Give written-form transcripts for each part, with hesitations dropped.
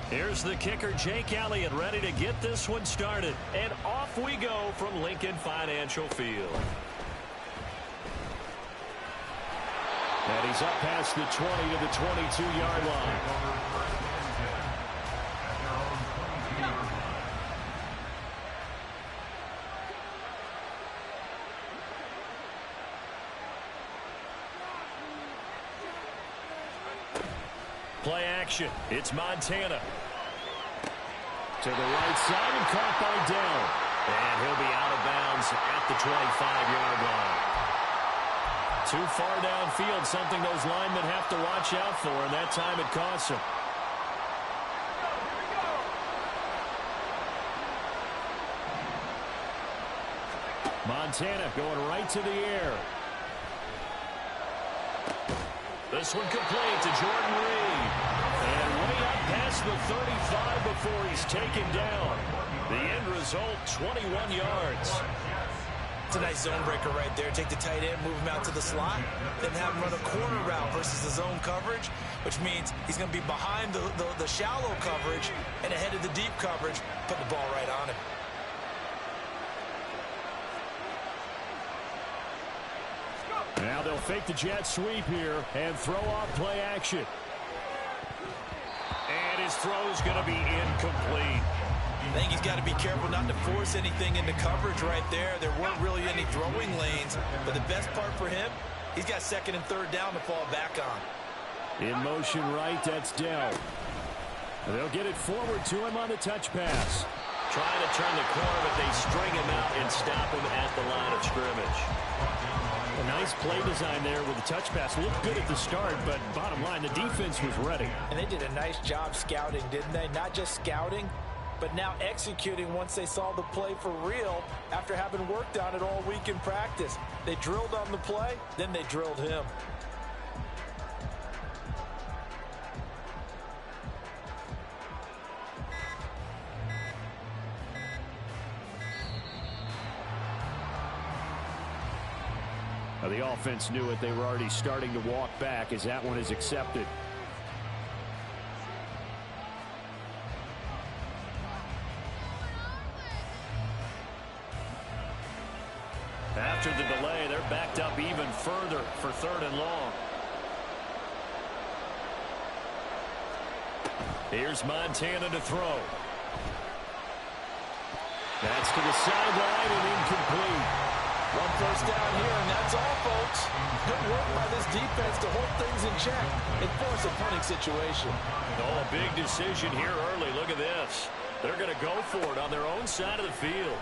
Here's the kicker, Jake Elliott, ready to get this one started. And off we go from Lincoln Financial Field. And he's up past the 20 to the 22-yard line. Play action. It's Montana. To the right side and caught by Dell. And he'll be out of bounds at the 25-yard line. Too far downfield, something those linemen have to watch out for, and that time it costs them. Montana going right to the air. This one complete to Jordan Reed. And way up past the 35 before he's taken down. The end result, 21 yards. It's a nice zone breaker right there. Take the tight end, move him out to the slot, then have him run a corner route versus the zone coverage, which means he's going to be behind the shallow coverage and ahead of the deep coverage, put the ball right on him. Now they'll fake the jet sweep here and throw off play action. And his throw's going to be incomplete. I think he's got to be careful not to force anything into coverage right there. There weren't really any throwing lanes, but the best part for him, he's got second and third down to fall back on. In motion right, that's Dell. They'll get it forward to him on the touch pass. Trying to turn the corner, but they string him out and stop him at the line of scrimmage. A nice play design there with the touch pass. Looked good at the start, but bottom line, the defense was ready. And they did a nice job scouting, didn't they? Not just scouting, but now executing once they saw the play for real after having worked on it all week in practice. They drilled on the play, then they drilled him. Now the offense knew it. They were already starting to walk back as that one is accepted. After the delay, they're backed up even further for third and long. Here's Montana to throw. That's to the sideline and incomplete. One first down here, and that's all, folks. Good work by this defense to hold things in check and force a punting situation. Oh, a big decision here early. Look at this. They're going to go for it on their own side of the field.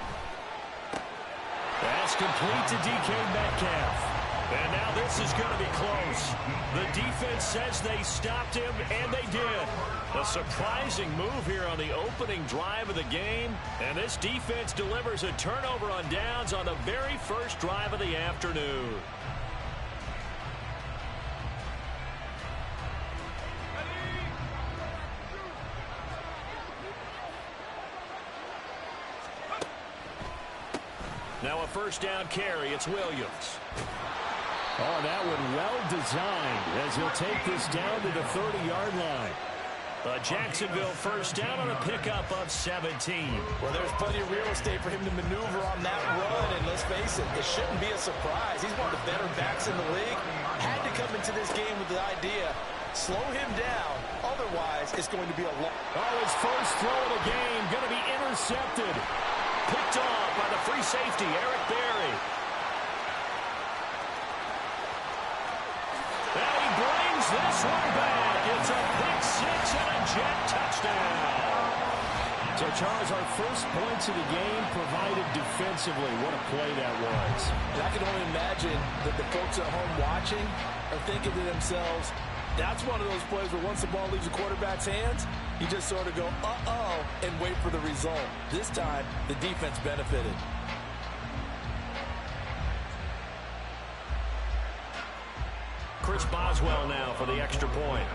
That's complete to DK Metcalf. And now this is going to be close. The defense says they stopped him, and they did. A surprising move here on the opening drive of the game. And this defense delivers a turnover on downs on the very first drive of the afternoon. Now a first down carry. It's Williams. Oh, that one well designed as he'll take this down to the 30-yard line. A Jacksonville first down on a pickup of 17. Well, there's plenty of real estate for him to maneuver on that run, and let's face it, it shouldn't be a surprise. He's one of the better backs in the league. Had to come into this game with the idea, slow him down, otherwise it's going to be a long. Oh, his first throw of the game going to be intercepted. Picked off by the free safety, Eric Berry. Now he brings this one back. It's a pick six and a Jet touchdown. So, Charles, our first points of the game provided defensively. What a play that was. And I can only imagine that the folks at home watching are thinking to themselves, that's one of those plays where once the ball leaves the quarterback's hands, you just sort of go, uh-oh, and wait for the result. This time, the defense benefited. Chris Boswell now for the extra point.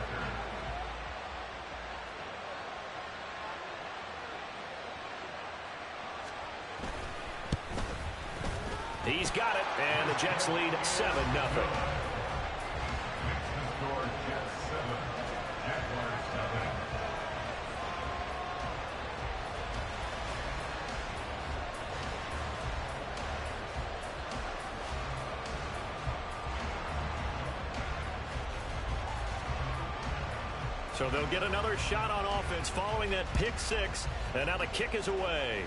He's got it, and the Jets lead 7-0. So they'll get another shot on offense following that pick six. And now the kick is away.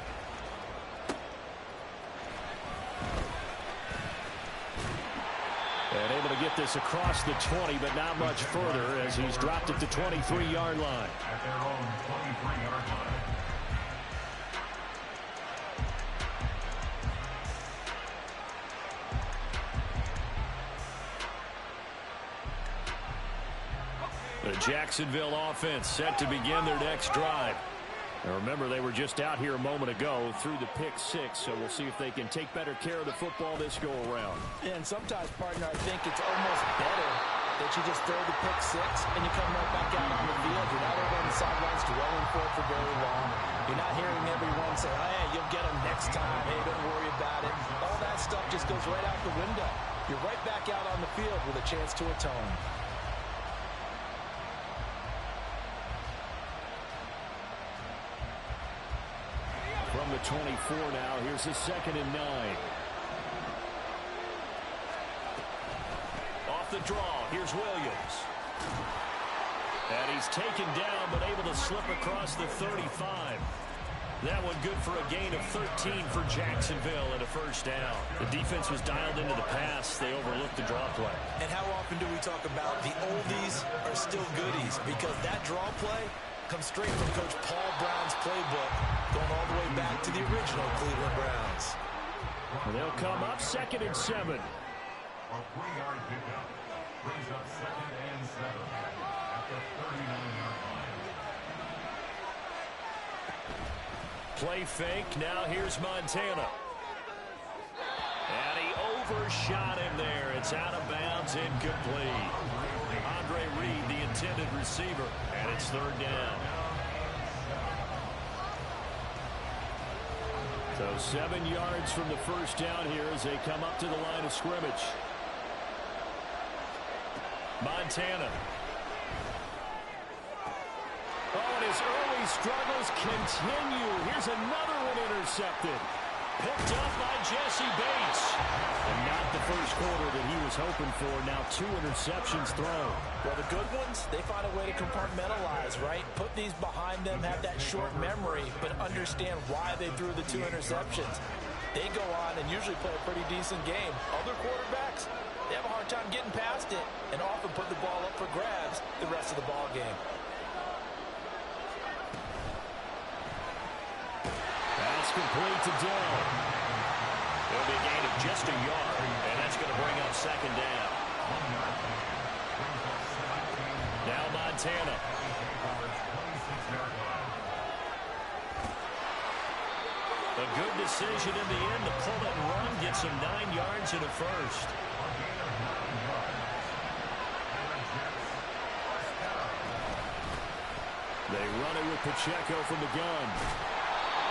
And able to get this across the 20, but not much further as he's dropped it to 23-yard line. At their own 23-yard line. The Jacksonville offense set to begin their next drive. Now remember, they were just out here a moment ago through the pick six, so we'll see if they can take better care of the football this go-around. And sometimes, partner, I think it's almost better that you just throw the pick six and you come right back out on the field. You're not over on the sidelines dwelling for very long. You're not hearing everyone say, hey, you'll get them next time. Hey, don't worry about it. All that stuff just goes right out the window. You're right back out on the field with a chance to atone. From the 24 now, here's a 2nd and 9. Off the draw, here's Williams. And he's taken down, but able to slip across the 35. That one good for a gain of 13 for Jacksonville and a first down. The defense was dialed into the pass. They overlooked the draw play. And how often do we talk about the oldies are still goodies? Because that draw play comes straight from Coach Paul Brown's playbook, going all the way back to the original Cleveland Browns. And they'll come up 2nd and 7. A 3-yard pickup brings up 2nd and 7 at the 39-yard line. Play fake. Now here's Montana. And he overshot him there. It's out of bounds, incomplete. Andre Reed, the intended receiver, and it's 3rd down. So 7 yards from the first down here as they come up to the line of scrimmage. Montana. Oh, and his early struggles continue. Here's another one intercepted. Picked up by Jesse Bates. And not the first quarter that he was hoping for. Now 2 interceptions thrown. Well, the good ones, they find a way to compartmentalize, right? Put these behind them, have that short memory, but understand why they threw the 2 interceptions. They go on and usually play a pretty decent game. Other quarterbacks, they have a hard time getting past it and often put the ball up for grabs the rest of the ball game. That's complete to Dell. It'll be a gain of just a yard, and that's going to bring up 2nd down. Now Montana. A good decision in the end to pull it and run, get some 9 yards and a first. They run it with Pacheco from the gun.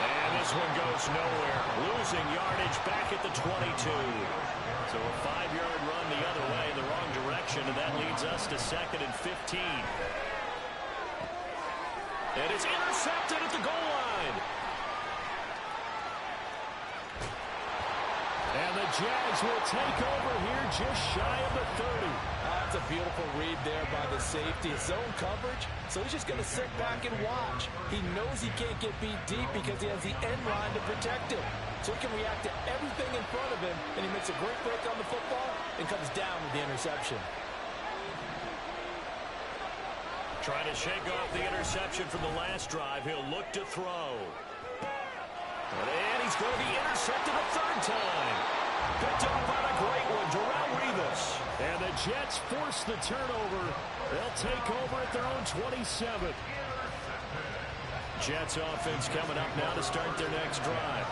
And this one goes nowhere. Losing yardage back at the 22. So a 5-yard run the other way in the wrong direction, and that leads us to 2nd and 15. And it's intercepted at the goal line. And the Jags will take over here just shy of the 30. That's a beautiful read there by the safety. Zone coverage, so he's just going to sit back and watch. He knows he can't get beat deep because he has the end line to protect him. So he can react to everything in front of him, and he makes a great break on the football and comes down with the interception. Trying to shake off the interception from the last drive. He'll look to throw. And he's going to be intercepted a 3rd time. Picked off on a great one, Darrelle Revis. And the Jets force the turnover. They'll take over at their own 27. Jets offense coming up now to start their next drive.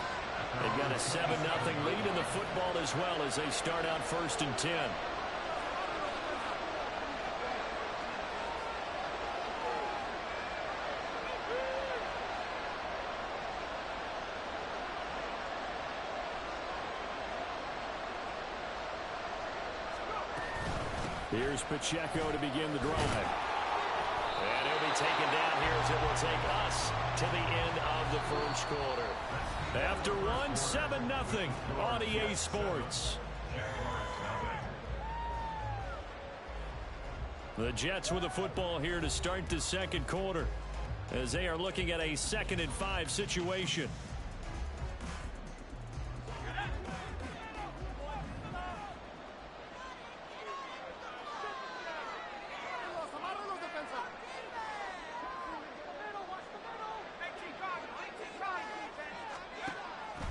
They've got a 7-0 lead in the football as well as they start out 1st and 10. Here's Pacheco to begin the drive. And he'll be taken down here as it will take us to the end of the first quarter. After one, 7-0 on EA Sports. The Jets with the football here to start the second quarter as they are looking at a 2nd and 5 situation.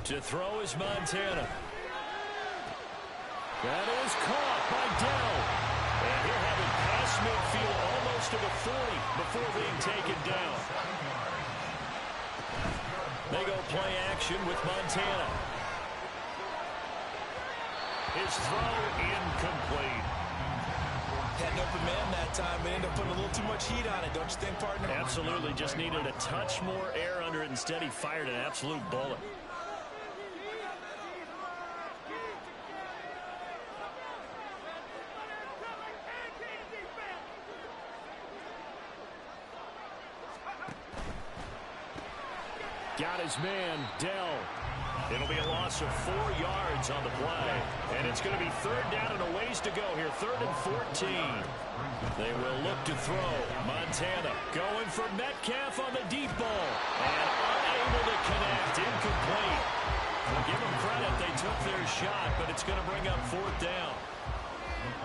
To throw is Montana. That is caught by Dell. And he'll have it past midfield almost to the 40 before being taken down. They go play action with Montana. His throw incomplete. Had an open man that time, but ended up putting a little too much heat on it, don't you think, partner? Absolutely. Just needed a touch more air under it. Instead, he fired an absolute bullet. Got his man, Dell. It'll be a loss of 4 yards on the play. And it's going to be 3rd down and a ways to go here. 3rd and 14. They will look to throw. Montana going for Metcalf on the deep ball. And unable to connect. Incomplete. We'll give them credit. They took their shot, but it's going to bring up 4th down.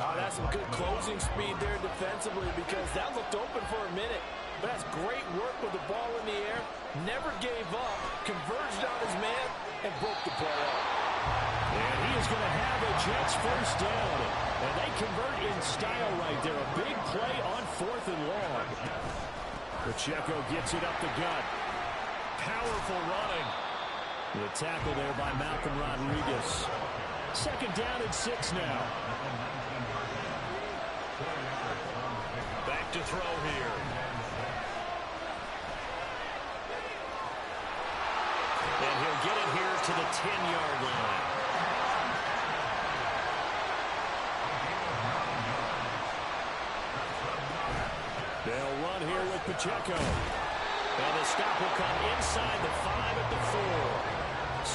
Oh, that's some good closing speed there defensively because that looked open for a minute. But that's great work with the ball in the air. Never gave up, converged on his man, and broke the play up. And he is going to have a Jets 1st down. And they convert in style right there. A big play on 4th and long. Pacheco gets it up the gut. Powerful running. The tackle there by Malcolm Rodriguez. 2nd down and 6 now. Back to throw here. And he'll get it here to the 10-yard line. They'll run here with Pacheco. And the stop will come inside the 5 at the 4.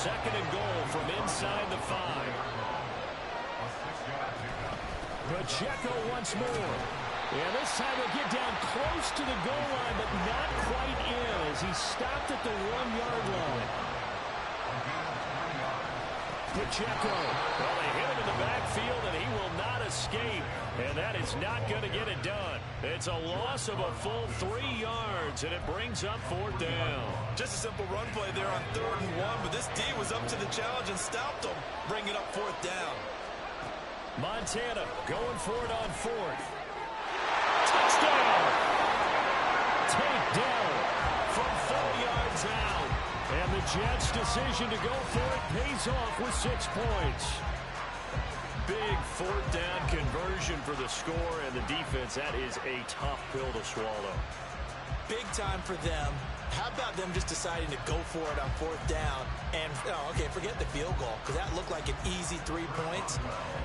2nd and goal from inside the 5. Pacheco once more. And this time he'll get down close to the goal line, but not quite in as he stopped at the 1-yard line. Pacheco. Well, they hit him in the backfield, and he will not escape. And that is not going to get it done. It's a loss of a full 3 yards, and it brings up 4th down. Just a simple run play there on 3rd and 1, but this D was up to the challenge and stopped him, bringing up 4th down. Montana going for it on 4th. Touchdown! Takedown from 4 yards out. And the Jets' decision to go for it pays off with 6 points. Big 4th down conversion for the score, and the defense, that is a tough pill to swallow. Big time for them. How about them just deciding to go for it on 4th down? And, okay, forget the field goal, because that looked like an easy 3 points.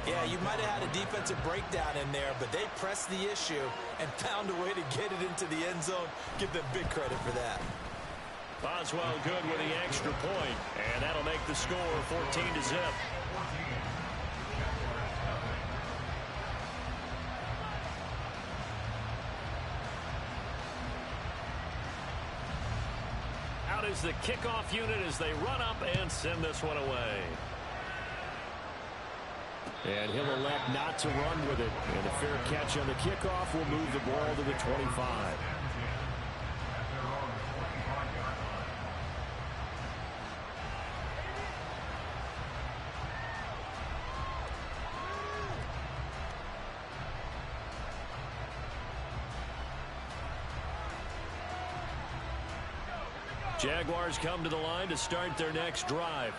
Yeah, you might have had a defensive breakdown in there, but they pressed the issue and found a way to get it into the end zone. Give them big credit for that. Boswell good with the extra point, and that'll make the score 14-0. Out is the kickoff unit as they run up and send this one away. And he'll elect not to run with it. And a fair catch on the kickoff will move the ball to the 25. Jaguars come to the line to start their next drive.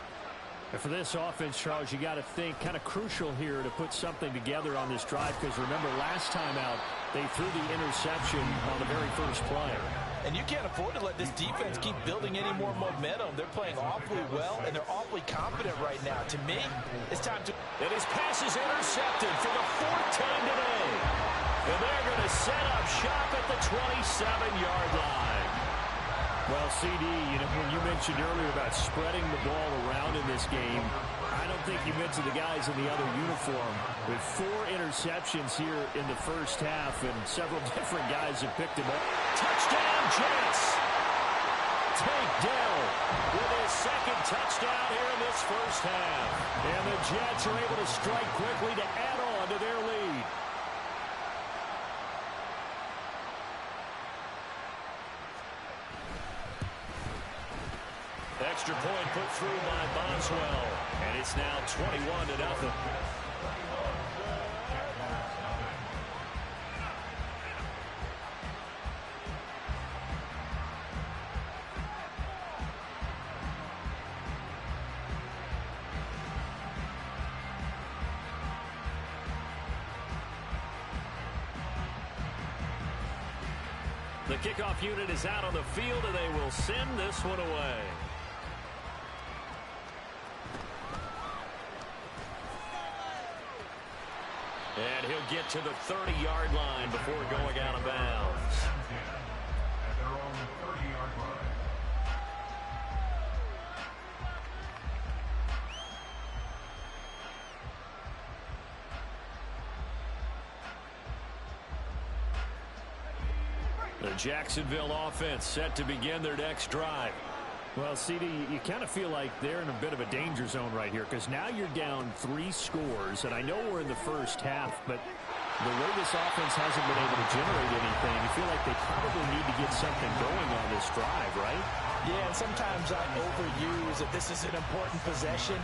And for this offense, Charles, you got to think kind of crucial here to put something together on this drive, because remember last time out they threw the interception on the very first play. And you can't afford to let this defense keep building any more momentum. They're playing awfully well, and they're awfully confident right now. To me, it's time to... And his pass is intercepted for the 4th time today. And they're going to set up shop at the 27-yard line. Well, CD, when you mentioned earlier about spreading the ball around in this game, I don't think you mentioned the guys in the other uniform with 4 interceptions here in the first half, and several different guys have picked him up. Touchdown, Jets! Tank Dell with his second touchdown here in this first half. And the Jets are able to strike quickly to add on to their lead. Extra point put through by Boswell. And it's now 21-0. The kickoff unit is out on the field, and they will send this one away. And he'll get to the 30-yard line before going out of bounds. At their own 30-yard line. The Jacksonville offense set to begin their next drive. Well, CD, you kind of feel like they're in a bit of a danger zone right here because now you're down 3 scores, and I know we're in the first half, but the way this offense hasn't been able to generate anything, you feel like they probably need to get something going on this drive, right? Yeah, and sometimes I overuse that this is an important possession,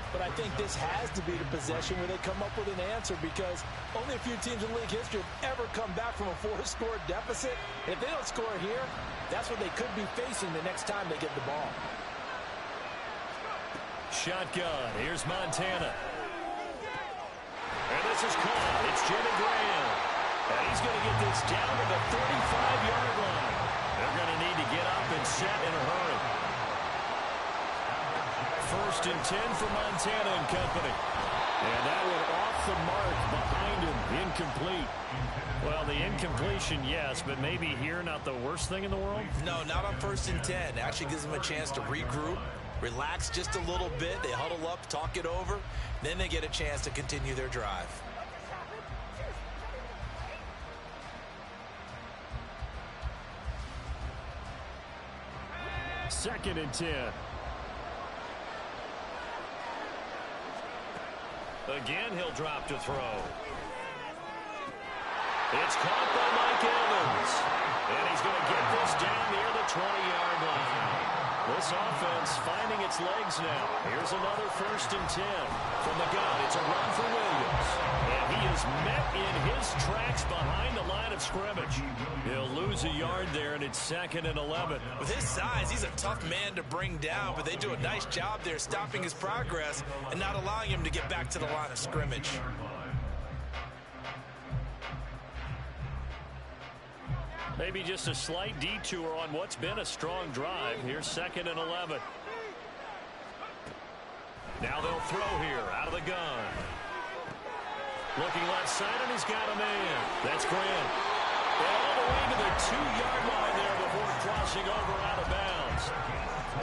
but I think this has to be the possession where they come up with an answer because only a few teams in league history have ever come back from a 4-score deficit. If they don't score here, that's what they could be facing the next time they get the ball. Shotgun. Here's Montana. And this is caught. It's Jimmy Graham. And he's going to get this down to the 35-yard line. They're going to need to get up and set in a hurry. 1st and 10 for Montana and company. And that one off the mark behind him. Incomplete. Well, the incompletion, yes, but maybe here not the worst thing in the world? No, not on 1st and 10. Actually gives them a chance to regroup, relax just a little bit. They huddle up, talk it over. Then they get a chance to continue their drive. Second and 10. Again, he'll drop to throw. It's caught by Mike Evans. And he's going to get this down near the 20-yard line. This offense finding its legs now. Here's another 1st and 10. From the gun, it's a run for Williams. And he is met in his tracks behind the line of scrimmage. He'll lose a yard there, and it's 2nd and 11. With his size, he's a tough man to bring down, but they do a nice job there stopping his progress and not allowing him to get back to the line of scrimmage. Maybe just a slight detour on what's been a strong drive. Here's 2nd and 11. Now they'll throw here out of the gun. Looking left side, and he's got a man. That's Grant. And all the way to the 2-yard line there before crossing over out of bounds.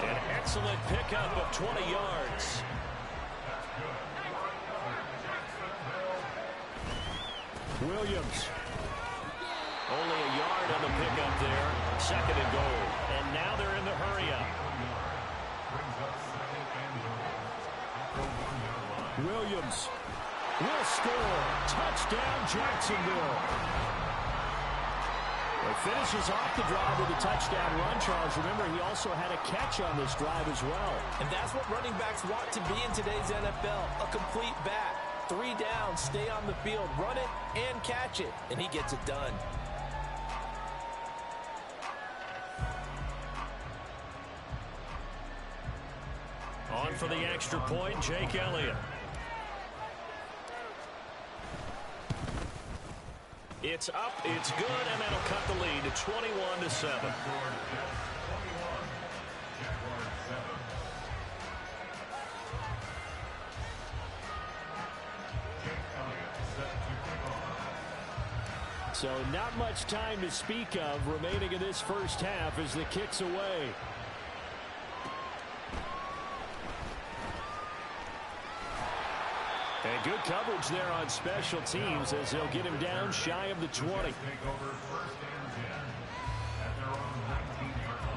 An excellent pickup of 20 yards. Williams. Only a yard on the pickup there. 2nd and goal. And now they're in the hurry-up. Williams will score. Touchdown, Jacksonville. It finishes off the drive with a touchdown run, Charles. Remember, he also had a catch on this drive as well. And that's what running backs want to be in today's NFL, a complete back. 3 downs, stay on the field, run it, and catch it. And he gets it done. On for the extra point, Jake Elliott. It's up, it's good, and that'll cut the lead to 21-7. So not much time to speak of remaining in this first half as the kick's away. And good coverage there on special teams as they'll get him down shy of the 20.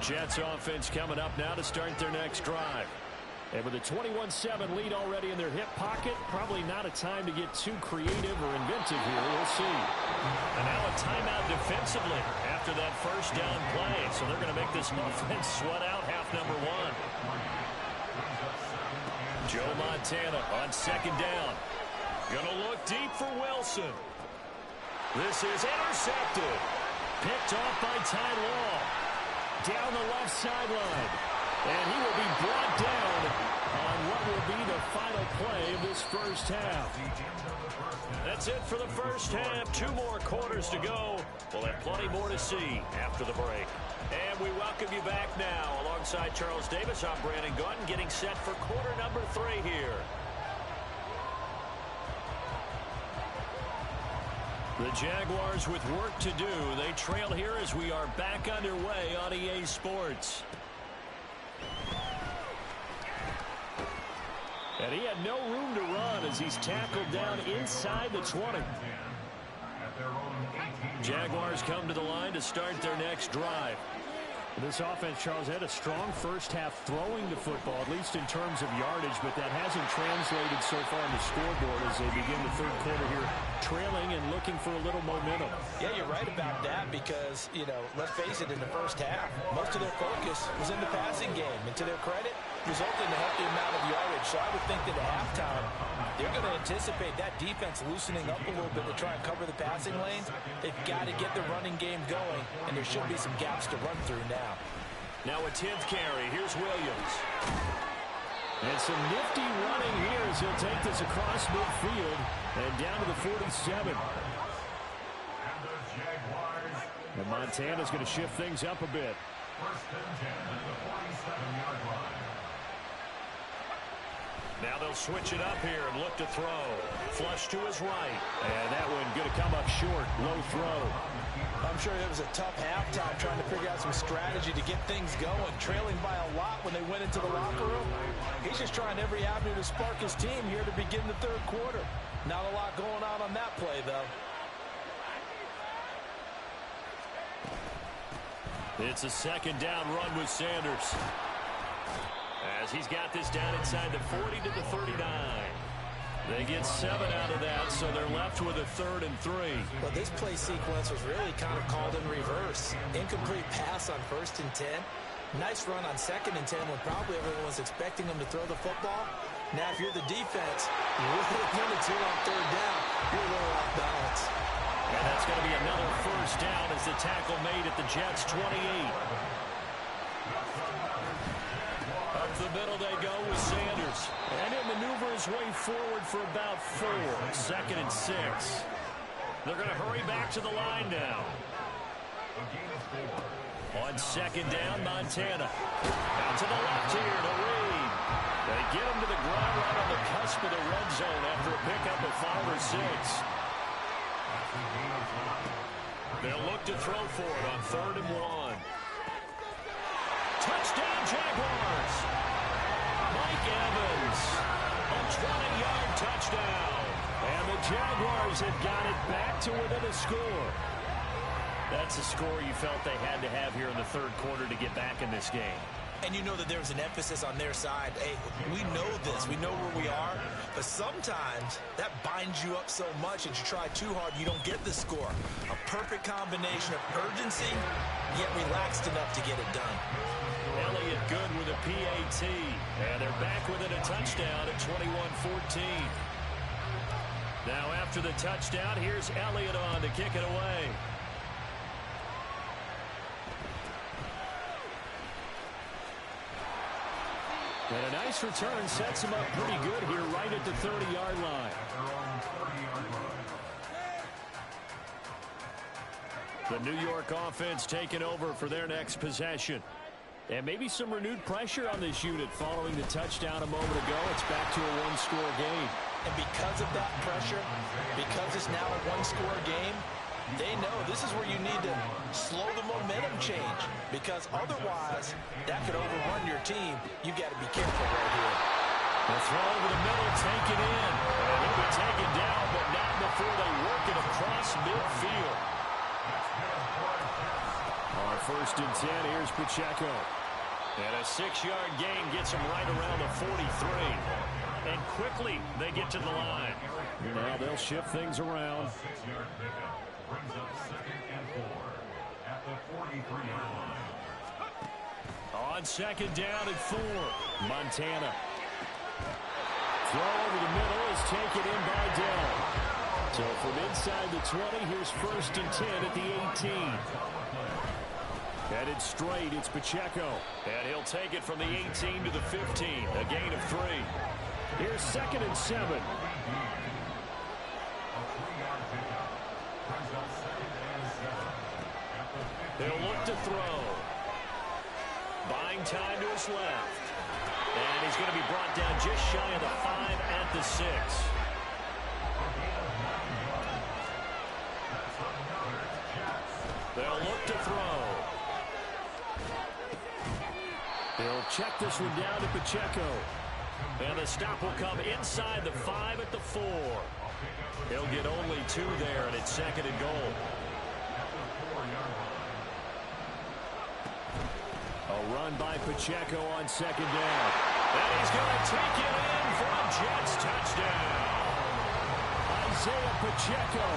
Jets offense coming up now to start their next drive. And with a 21-7 lead already in their hip pocket, probably not a time to get too creative or inventive here. We'll see. And now a timeout defensively after that first down play. So they're going to make this offense sweat out half number one. Joe Montana on second down. Going to look deep for Wilson. This is intercepted. Picked off by Ty Law. Down the left sideline. And he will be brought down on what will be the final play of this first half. That's it for the first half. 2 more quarters to go. We'll have plenty more to see after the break. And we welcome you back now. Alongside Charles Davis, I'm Brandon Gunn, getting set for quarter number 3 here. The Jaguars with work to do. They trail here as we are back underway on EA Sports. And he had no room to run as he's tackled down inside the 20. Jaguars come to the line to start their next drive. This offense, Charles, had a strong first half throwing the football, at least in terms of yardage, but that hasn't translated so far on the scoreboard as they begin the third quarter here, trailing and looking for a little momentum. Yeah, you're right about that because, let's face it, in the first half, most of their focus was in the passing game. And to their credit, resulted in a healthy amount of yardage. So I would think that at halftime, they're going to anticipate that defense loosening up a little bit to try and cover the passing lanes. They've got to get the running game going, and there should be some gaps to run through now. Now a 10th carry. Here's Williams. And some nifty running here as he'll take this across midfield and down to the 47. And Montana's going to shift things up a bit. First and 10 at the 47-yard line. Now they'll switch it up here and look to throw. Flush to his right. And that one going to come up short. Low throw. I'm sure it was a tough halftime trying to figure out some strategy to get things going. Trailing by a lot when they went into the locker room. He's just trying every avenue to spark his team here to begin the third quarter. Not a lot going on that play, though. It's a second down run with Sanders. As he's got this down inside the 40 to the 39. They get 7 out of that, so they're left with a 3rd and 3. Well, this play sequence was really kind of called in reverse. Incomplete pass on 1st and 10. Nice run on 2nd and 10 when probably everyone was expecting them to throw the football. Now, if you're the defense, you're 1 and 2 on 3rd down. You're a little off balance. And that's going to be another first down as the tackle made at the Jets' 28. Up the middle they go with Sanders. And he'll maneuver his way forward for about 4. 2nd and 6. They're going to hurry back to the line now. On 2nd down, Montana. Out to the left here to Reed. They get him to the ground right on the cusp of the red zone after a pickup of 5 or 6. They'll look to throw for it on 3rd and 1. Touchdown, Jaguars. Mike Evans, a 20-yard touchdown. And the Jaguars have got it back to within a score. That's a score you felt they had to have here in the third quarter to get back in this game. And you know that there was an emphasis on their side. Hey, we know this. We know where we are. But sometimes that binds you up so much that you try too hard, you don't get the score. A perfect combination of urgency, yet relaxed enough to get it done. Elliott good with a PAT. And they're back within a touchdown at 21-14. Now after the touchdown, here's Elliott on to kick it away. And a nice return sets him up pretty good here right at the 30-yard line. The New York offense taking over for their next possession. And maybe some renewed pressure on this unit following the touchdown a moment ago. It's back to a one-score game. And because of that pressure, because it's now a one-score game, they know this is where you need to slow the momentum change, because otherwise that could overrun your team. You've got to be careful right here. The throw over the middle, taken in. And he'll be First and 10, here's Pacheco. And a 6-yard gain gets him right around the 43. And quickly they get to the line. Now they'll shift things around. 6-yard pickup brings up 2nd and 4 at the 43-yard line. On 2nd down and 4, Montana. Throw over the middle is taken in by Dell. So from inside the 20, here's 1st and 10 at the 18. Headed straight, it's Pacheco. And he'll take it from the 18 to the 15, a gain of 3. Here's 2nd and 7. He'll look to throw. Buying time to his left. And he's going to be brought down just shy of the 5 at the 6. They'll look to throw. He'll check this one down to Pacheco. And the stop will come inside the 5 at the 4. He'll get only 2 there, and it's 2nd and goal. A run by Pacheco on 2nd down. And he's going to take it in for a Jets touchdown. Isaiah Pacheco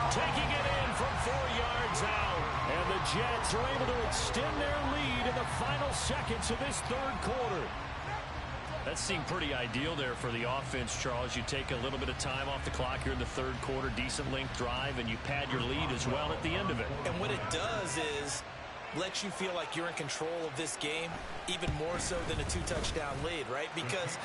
taking it in from 4 yards out. And the Jets are able to extend their lead in the final seconds of this 3rd quarter. That seemed pretty ideal there for the offense, Charles. You take a little bit of time off the clock here in the 3rd quarter, decent length drive, and you pad your lead as well at the end of it. And what it does is lets you feel like you're in control of this game, even more so than a 2-touchdown lead, right? Because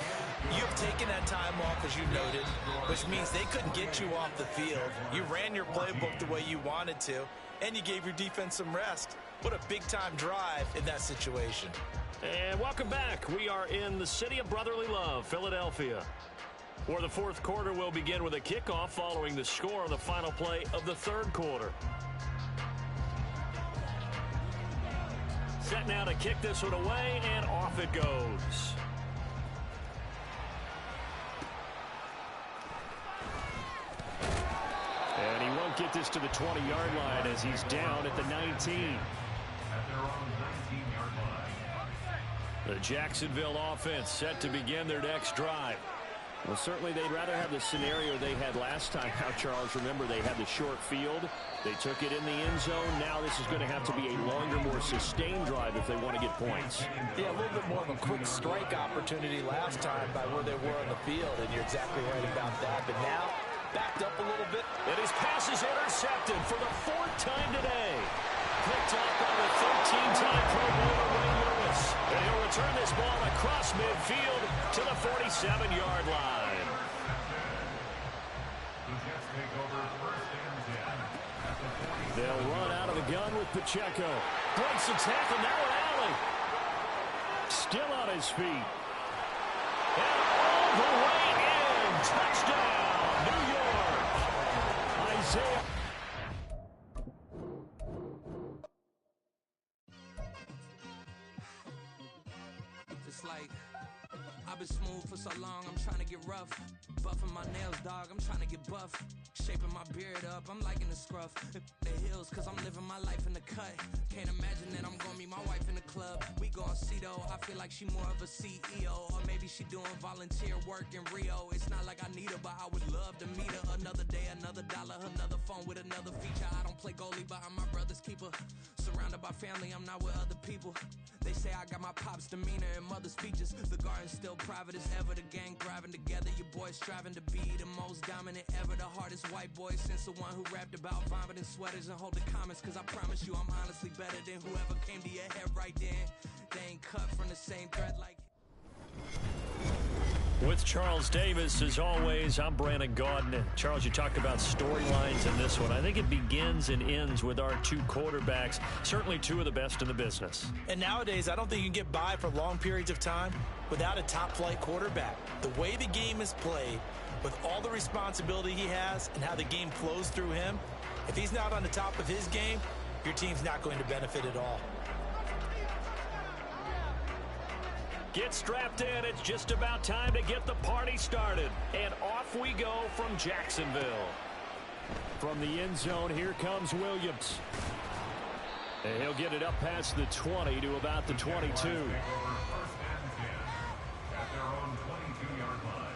you've taken that time off, as you noted, which means they couldn't get you off the field. You ran your playbook the way you wanted to, and you gave your defense some rest. What a big-time drive in that situation. And welcome back. We are in the city of brotherly love, Philadelphia, where the 4th quarter will begin with a kickoff following the score on the final play of the 3rd quarter. Set now to kick this one away, and off it goes. And he won't get this to the 20-yard line as he's down at the 19. At their own 19-yard line. The Jacksonville offense set to begin their next drive. Well, certainly they'd rather have the scenario they had last time. Now, Charles, remember, they had the short field. They took it in the end zone. Now this is going to have to be a longer, more sustained drive if they want to get points. Yeah, a little bit more of a quick strike opportunity last time by where they were on the field, and you're exactly right about that. But now, backed up a little bit. And his pass is intercepted for the 4th time today. Picked off by the 13-time Pro Bowler Ray Lewis. And he'll return this ball across midfield to the 47-yard line. The Jets take over 1st and 10 at the 40. They'll run out of the gun with Pacheco. Breaks the tackle, now an alley. Still on his feet. And all the way in. Touchdown, New York. Isaiah. It's like I've been smooth for so long, I'm trying to get rough. Buffing my nails, dog, I'm trying to get buff. Shaping my beard up, I'm liking the scruff. The hills, cause I'm living my life in the cut. Can't imagine that I'm gonna meet my wife in the club. We gon' see though, I feel like she more of a CEO. Or maybe she doing volunteer work in Rio. It's not like I need her, but I would love to meet her. Another day, another dollar, another phone with another feature. I don't play goalie, but I'm my brother's keeper. Surrounded by family, I'm not with other people. They say I got my pop's demeanor and mother's features. The garden's still private as ever. The gang thriving together. Your boys striving to be the most dominant ever. The hardest white boy since the one who rapped about vomiting sweaters and holding comments. Cause I promise you I'm honestly better than whoever came to your head right then. They ain't cut from the same thread like... With Charles Davis, as always, I'm Brandon Gaudin. And Charles, you talked about storylines in this one. I think it begins and ends with our 2 quarterbacks, certainly 2 of the best in the business. And nowadays, I don't think you can get by for long periods of time without a top-flight quarterback. The way the game is played, with all the responsibility he has and how the game flows through him, if he's not on the top of his game, your team's not going to benefit at all. Get strapped in. It's just about time to get the party started. And off we go from Jacksonville. From the end zone, here comes Williams. And he'll get it up past the 20 to about the 22. First and 10 at their own 22-yard line.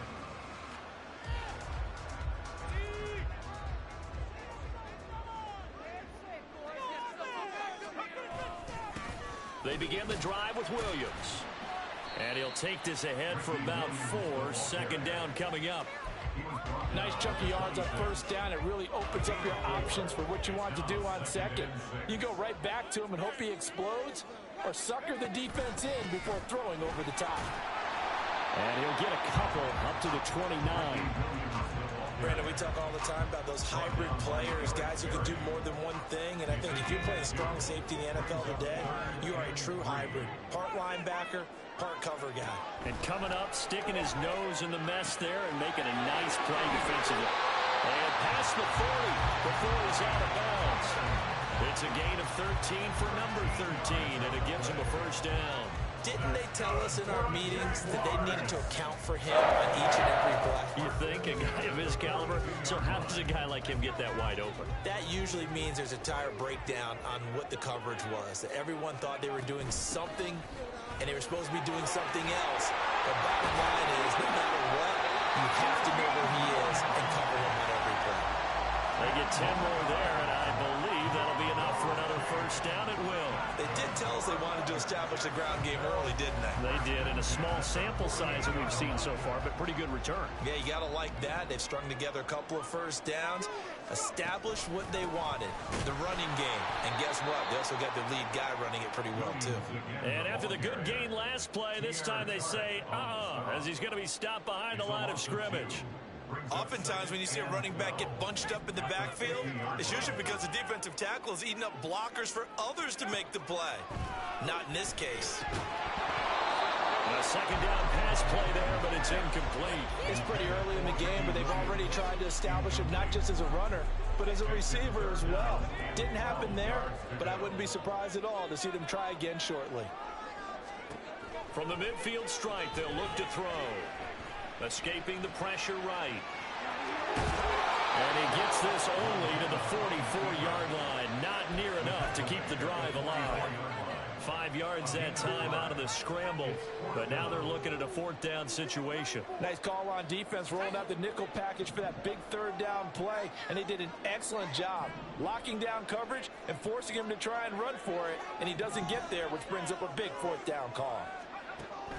They begin the drive with Williams. And he'll take this ahead for about 4. Second down coming up. Nice chunk of yards on first down. It really opens up your options for what you want to do on second. You go right back to him and hope he explodes, or sucker the defense in before throwing over the top. And he'll get a couple up to the 29. Brandon, we talk all the time about those hybrid players, guys who can do more than one thing. And I think if you're playing strong safety in the NFL today, you are a true hybrid. Part linebacker, part cover guy. And coming up, sticking his nose in the mess there and making a nice play defensively. And past the 40 before he's out of bounds. It's a gain of 13 for number 13, and it gives him a first down. Didn't they tell us in our meetings that they needed to account for him on each and every play? You think a guy of his caliber? So how does a guy like him get that wide open? That usually means there's a tire breakdown on what the coverage was. That everyone thought they were doing something, and they were supposed to be doing something else. The bottom line is, no matter what, you have to know where he is and cover him on every play. They get 10 more there, and I believe that'll be enough for another first down at will. They did tell us they wanted to establish the ground game early, didn't they? They did, in a small sample size that we've seen so far, but pretty good return. Yeah, you got to like that. They've strung together a couple of first downs, established what they wanted, the running game. And guess what? They also got the lead guy running it pretty well, too. And after the good gain last play, this time they say, as he's going to be stopped behind the line of scrimmage. Oftentimes when you see a running back get bunched up in the backfield, it's usually because the defensive tackle is eating up blockers for others to make the play. Not in this case. A second down pass play there, but it's incomplete. It's pretty early in the game, but they've already tried to establish him not just as a runner, but as a receiver as well. Didn't happen there, but I wouldn't be surprised at all to see them try again shortly. From the midfield strike, they'll look to throw. Escaping the pressure right. And he gets this only to the 44-yard line. Not near enough to keep the drive alive. 5 yards that time out of the scramble. But now they're looking at a fourth down situation. Nice call on defense, rolling out the nickel package for that big third down play. And they did an excellent job locking down coverage and forcing him to try and run for it. And he doesn't get there, which brings up a big fourth down call.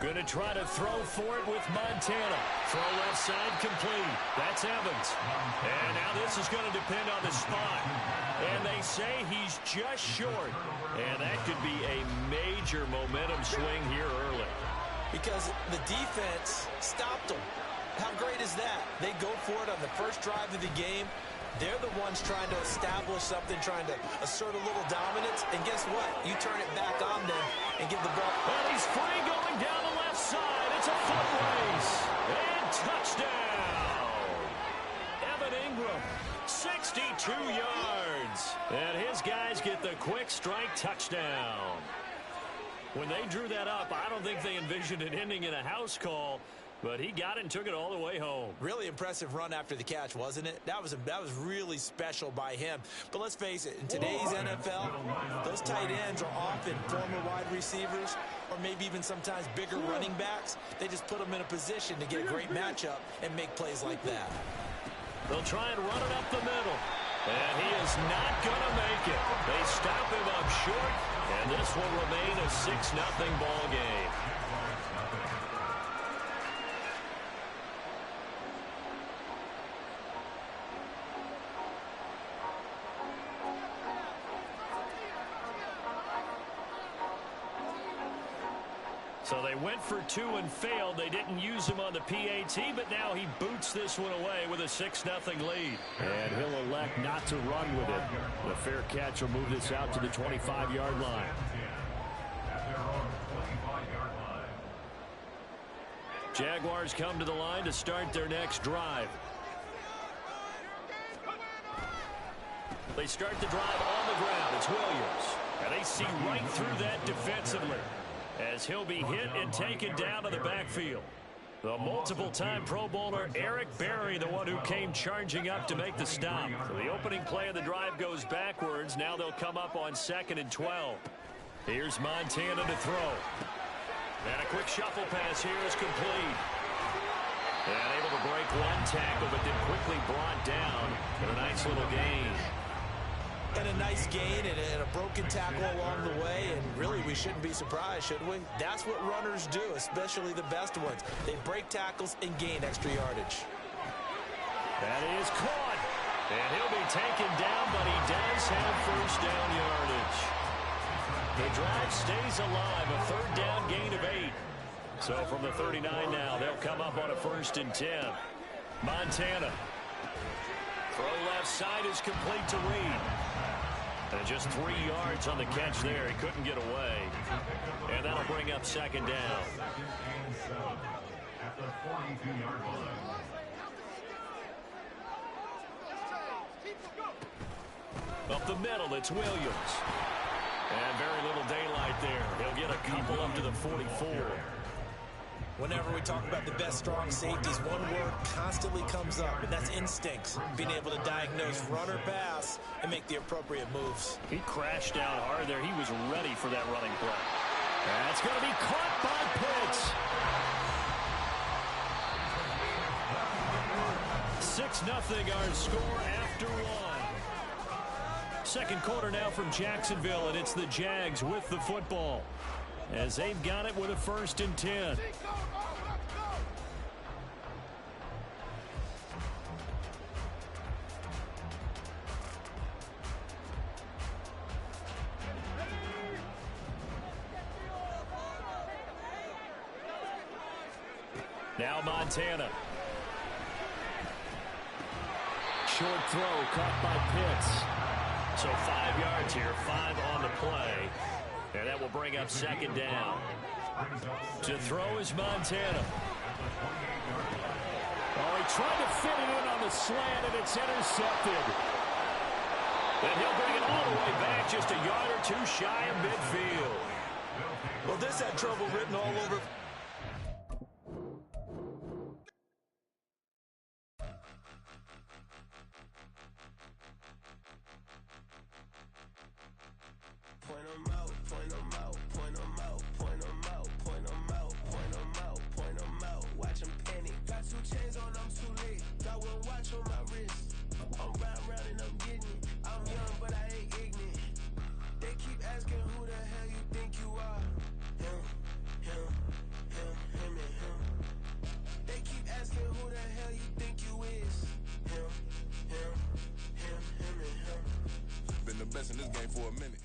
Going to try to throw for it with Montana. Throw left side complete. That's Evans. And now this is going to depend on the spot. And they say he's just short. And that could be a major momentum swing here early. Because the defense stopped them. How great is that? They go for it on the first drive of the game. They're the ones trying to establish something, trying to assert a little dominance. And guess what? You turn it back on them and give the ball. And he's free going down the left side. It's a foot race. And touchdown. Evan Ingram, 62 yards. And his guys get the quick strike touchdown. When they drew that up, I don't think they envisioned it ending in a house call. But he got it and took it all the way home. Really impressive run after the catch, wasn't it? That was really special by him. But let's face it, in today's NFL, those tight ends are often former wide receivers or maybe even sometimes bigger running backs. They just put them in a position to get a great matchup and make plays like that. They'll try and run it up the middle. And he is not going to make it. They stop him up short, and this will remain a 6-0 ball game. So they went for 2 and failed. They didn't use him on the PAT, but now he boots this one away with a 6-0 lead. And he'll elect not to run with it. The fair catch will move this out to the 25-yard line. Jaguars come to the line to start their next drive. They start the drive on the ground. It's Williams. And they see right through that defensively, as he'll be hit and taken down to the backfield. The multiple-time Pro Bowler Eric Berry, the one who came charging up to make the stop. So the opening play of the drive goes backwards. Now they'll come up on 2nd and 12. Here's Montana to throw. And a quick shuffle pass here is complete. And able to break one tackle, but then quickly brought down in a nice little gain. And a nice gain and a broken tackle along the way, and really we shouldn't be surprised, should we? That's what runners do, especially the best ones. They break tackles and gain extra yardage. That is caught, and he'll be taken down, but he does have first down yardage. The drive stays alive, a 3rd down gain of 8. So from the 39 now, they'll come up on a 1st and 10. Montana. Throw left side is complete to Reed. And just 3 yards on the catch there. He couldn't get away. And that'll bring up 2nd down. At the 42-yard line. Up the middle, it's Williams. And very little daylight there. He'll get a couple up to the 44. Whenever we talk about the best strong safeties, one word constantly comes up, and that's instincts. Being able to diagnose run or pass and make the appropriate moves. He crashed down hard there. He was ready for that running play. That's going to be caught by Pitts. 6-0 our score after 1. Second quarter now from Jacksonville, and it's the Jags with the football, as they've got it with a 1st and 10. Now Montana. Short throw caught by Pitts. So 5 yards here, 5 on the play. And that will bring up 2nd down. To throw is Montana. Oh, he tried to fit it in on the slant, and it's intercepted. And he'll bring it all the way back, just a yard or 2 shy of midfield. Well, this had trouble written all over. Point them out, point them out, point them out, point them out, point them out, point them out, point them out. Watch them panic. Got 2 chains on, I'm too late. Got 1 watch on my wrist. I'm round and I'm getting it. I'm young, but I ain't ignorant. They keep asking who the hell you think you are. Him, him, him, him, and him. They keep asking who the hell you think you is. Him, him, him, him, and him. Been the best in this game for a minute.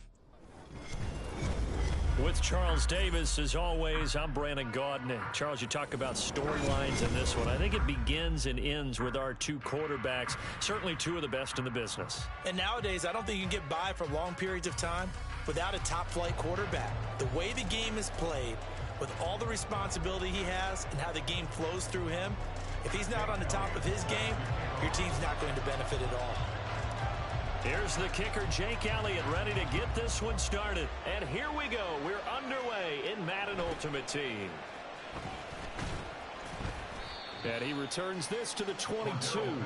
With Charles Davis, as always, I'm Brandon Gaudin. Charles, you talk about storylines in this one. I think it begins and ends with our 2 quarterbacks, certainly 2 of the best in the business. And nowadays, I don't think you can get by for long periods of time without a top-flight quarterback. The way the game is played, with all the responsibility he has and how the game flows through him, if he's not on the top of his game, your team's not going to benefit at all. Here's the kicker, Jake Elliott, ready to get this one started. And here we go. We're underway in Madden Ultimate Team. And he returns this to the 22. The Raiders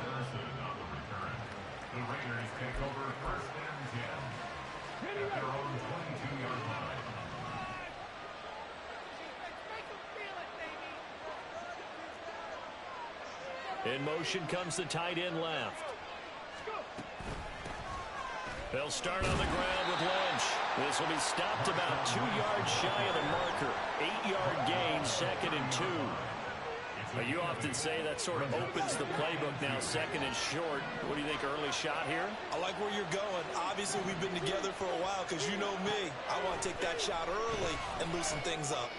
take over 1st and 10. At their own 22-yard line. In motion comes the tight end left. They'll start on the ground with Lynch. This will be stopped about 2 yards shy of the marker. 8-yard gain, 2nd and 2. Now, you often say that sort of opens the playbook now, 2nd and short. What do you think, early shot here? I like where you're going. Obviously, we've been together for a while because you know me. I want to take that shot early and loosen things up.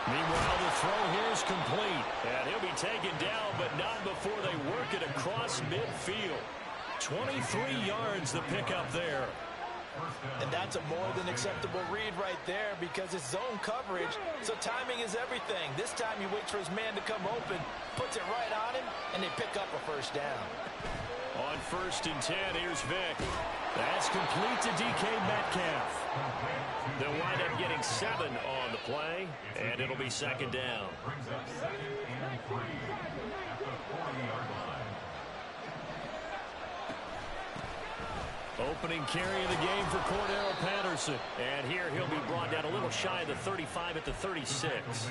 Meanwhile, the throw here is complete. And he'll be taken down, but not before they work it across midfield. 23 yards the pickup there. And that's a more than acceptable read right there because it's zone coverage, so timing is everything. This time he waits for his man to come open, puts it right on him, and they pick up a 1st down. On 1st and 10, here's Vic. That's complete to DK Metcalf. They'll wind up getting 7 on the play, and it'll be 2nd down. Brings up 2nd and 3 at the 40-yard line. Opening carry of the game for Cordero Patterson. And here he'll be brought down a little shy of the 35 at the 36.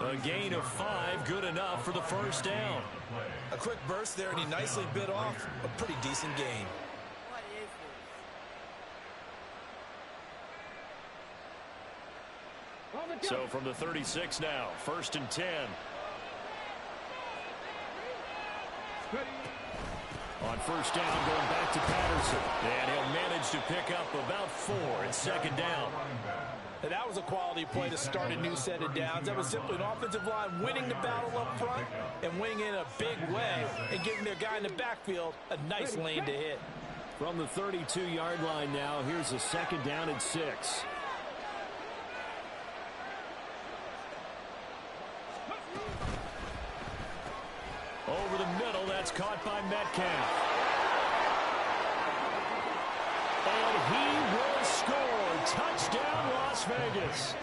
A gain of 5, good enough for the 1st down. A quick burst there, and he nicely bit off a pretty decent gain. So from the 36 now, 1st and 10. On 1st down, going back to Patterson. And he'll manage to pick up about 4 and 2nd down. And that was a quality play to start a new set of downs. That was simply an offensive line winning the battle up front and winning in a big way and giving their guy in the backfield a nice lane to hit. From the 32-yard line now, here's a 2nd down and 6. Over the middle, that's caught by Metcalf. And he will score. Touchdown, Las Vegas.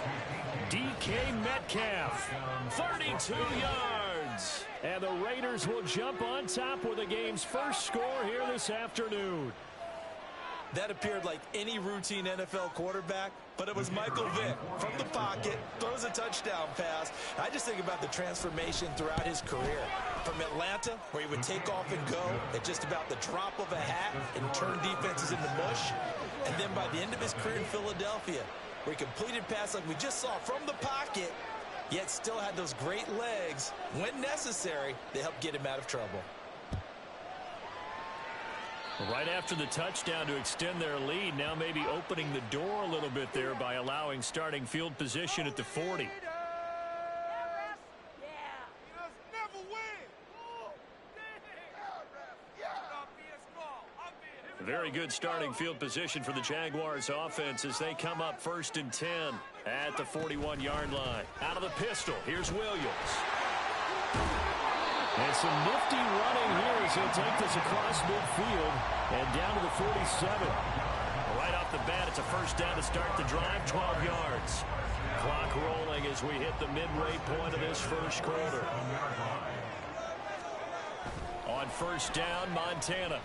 DK Metcalf, 32 yards. And the Raiders will jump on top with the game's first score here this afternoon. That appeared like any routine NFL quarterback, but it was Michael Vick from the pocket, throws a touchdown pass. I just think about the transformation throughout his career. From Atlanta, where he would take off and go at just about the drop of a hat and turn defenses into mush. And then by the end of his career in Philadelphia, where he completed passes like we just saw from the pocket, yet still had those great legs, when necessary, to help get him out of trouble. Right after the touchdown to extend their lead, now maybe opening the door a little bit there by allowing starting field position at the 40. Very good starting field position for the Jaguars offense as they come up 1st and 10 at the 41-yard line. Out of the pistol, here's Williams. And some nifty running here as he'll take this across midfield and down to the 47. Right off the bat, it's a 1st down to start the drive, 12 yards. Clock rolling as we hit the midway point of this 1st quarter. On 1st down, Montana.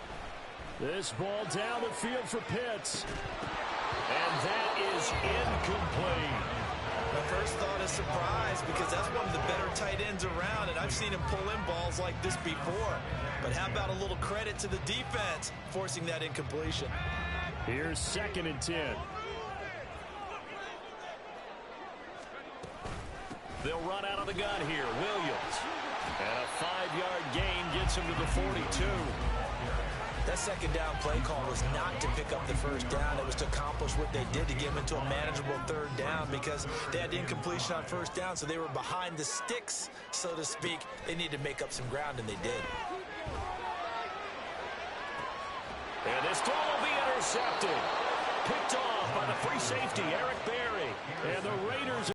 This ball down the field for Pitts. And that is incomplete. My first thought is surprise because that's one of the better tight ends around, and I've seen him pull in balls like this before. But how about a little credit to the defense forcing that incompletion? Here's 2nd and 10. They'll run out of the gun here. Williams. And a 5-yard gain gets him to the 42. That 2nd down play call was not to pick up the 1st down. It was to accomplish what they did to get them into a manageable 3rd down because they had the incompletion on 1st down, so they were behind the sticks, so to speak. They needed to make up some ground, and they did. And this throw will be intercepted. Picked off by the free safety, Eric Berry. And the Raiders